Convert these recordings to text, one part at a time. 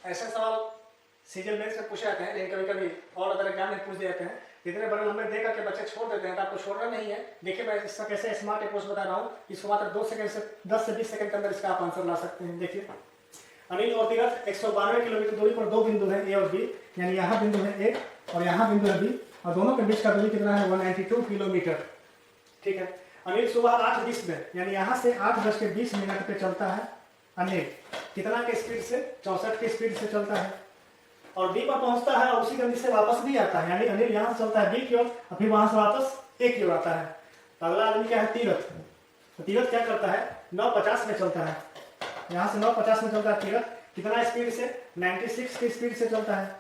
ऐसे सवाल season base में पूछे जाते हैं, लेकिन कभी कभी और अदर एग्जाम में पूछ दिए जाते हैं। इतने बड़े नंबर दे करके बच्चे छोड़ देते हैं, तो आपको छोड़ना नहीं है। देखिए मैं इसका कैसे स्मार्ट अप्रोच बता रहा हूँ, इसको मात्र 2 सेकंड से 10 से 20 सेकंड के अंदर इसका आप आंसर ला सकते हैं। देखिए अनिल और तीरथ 192 किलोमीटर दूरी पर 2 बिंदु है ए और बी, यानी यहाँ बिंदु है ए और यहाँ बिंदु है बी, और दोनों के बीच का दूरी कितना है 192 किलोमीटर। ठीक है। अनिल सुबह 8:20 में, यानी यहाँ से 8:20 पे चलता है। अनिल कितना के स्पीड से? 64 के स्पीड से चलता है, और बी पर पहुंचता है और उसी गति से वापस भी आता है। यानी अनिल यहाँ से चलता है बी की ओर और फिर वहां से वापस ए की ओर आता है। तो अगला आदमी क्या है? तीरथ। तो तीरथ क्या करता है? 9:50 में चलता है, यहाँ से 9:50 में चलता है तीरथ। कितना स्पीड से? 96 की स्पीड से चलता है।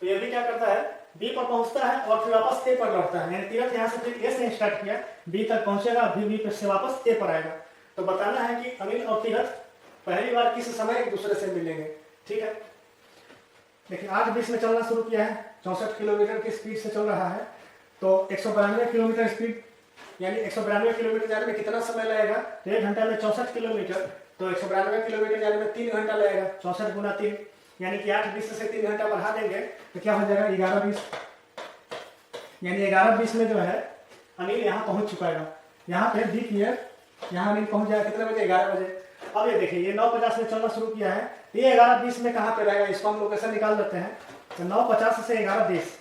तो ये भी क्या करता है? बी पर पहुंचता है और फिर वापस ए पर लौटता है। यानी तीरथ यहाँ से फिर ए से स्टार्ट किया, बी तक पहुंचेगा, फिर बी से वापस ए पर आएगा। तो बताना है कि अनिल और तीरथ पहली बार किस समय एक दूसरे से मिलेंगे। ठीक है। देखिए 8:20 में चलना शुरू किया है, 64 किलोमीटर की स्पीड से चल रहा है। तो 192 किलोमीटर स्पीड, यानी 192 किलोमीटर जाने में कितना समय लगेगा? 1 घंटा में 64 किलोमीटर, तो 192 किलोमीटर जाने में 3 घंटा लगेगा। 64 गुना 3, यानी कि 8:20 से 3 घंटा बढ़ा देंगे तो क्या हो जाएगा? 11:20। यानी 11:20 में जो है अनिल यहाँ पहुंच चुका है। यहाँ पे बी क्लियर, यहाँ अनिल पहुंच जाएगा कितने बजे? 11 बजे। अब ये देखिए ये 9:50 में चलना शुरू किया है, ये 11:20 में कहाँ पे रहेगा? इसको हम लोकेशन निकाल लेते हैं। तो 9:50 से 11:20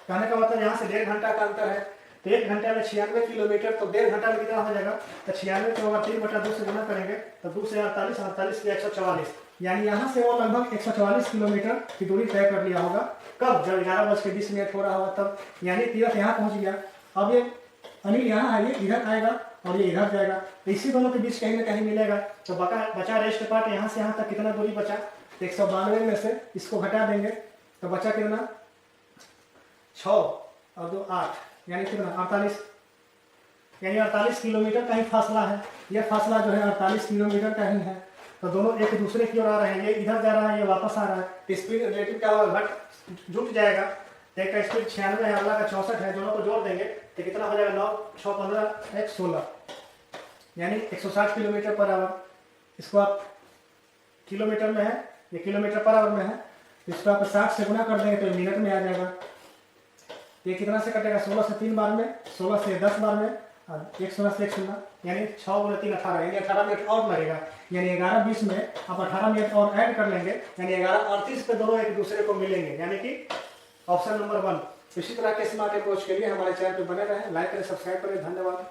कहने का मतलब यहाँ से 1.5 घंटा का अंतर है। तो 1 घंटे में 96 किलोमीटर, तो 1.5 घंटा में कितना हो जाएगा? तो 96 को अगर 3/2 से गुना करेंगे तो 2 से 48, 48 से 144, यानी यहाँ से वो लगभग 144 किलोमीटर की दूरी तय कर लिया होगा। कब? जब 11:20 हो रहा होगा तब। यानी तीरथ यहाँ पहुँच गया। अब ये अनिल यहाँ आइए, इधर आएगा और ये इधर जाएगा, तो इसी दोनों के बीच कहीं ना कहीं मिलेगा। तो बचा रेस्ट पार्ट यहाँ से यहाँ तक कितना दूरी बचा? 192 में से इसको घटा देंगे तो बचा कितना? 6 और 2 8, यानी कितना? 48। यानी 48 किलोमीटर का ही फासला है। यह फासला जो है 48 किलोमीटर का ही है। तो दोनों एक दूसरे की ओर आ रहे हैं, ये इधर जा रहा है, ये वापस आ रहा है। तो स्पीड रिलेटिव क्या होगा? जुट जाएगा। एक का स्पीड 96 है, अगला का 64 है, दोनों को जोड़ देंगे तो कितना हो जाएगा? 9 6 15 1 16, यानी 160 किलोमीटर पर आवर। इसको आप किलोमीटर में है, ये किलोमीटर पर आवर में है, इसको आप 60 से गुना कर देंगे तो मिनट में आ जाएगा। ये कितना से कटेगा? 16 से 3 बार में, 16 से 10 बार में, और 1 16 से 1 0, यानी 6 × 3 18, यानी 18 मिनट और लगेगा। यानी 11:20 में आप 18 मिनट और ऐड कर लेंगे, यानी 11:38 पे दोनों एक दूसरे को मिलेंगे, यानी कि ऑप्शन नंबर 1। इसी तरह के स्मार्ट अप्रोच के लिए हमारे चैनल पर बने रहें, लाइक करें, सब्सक्राइब करें। धन्यवाद।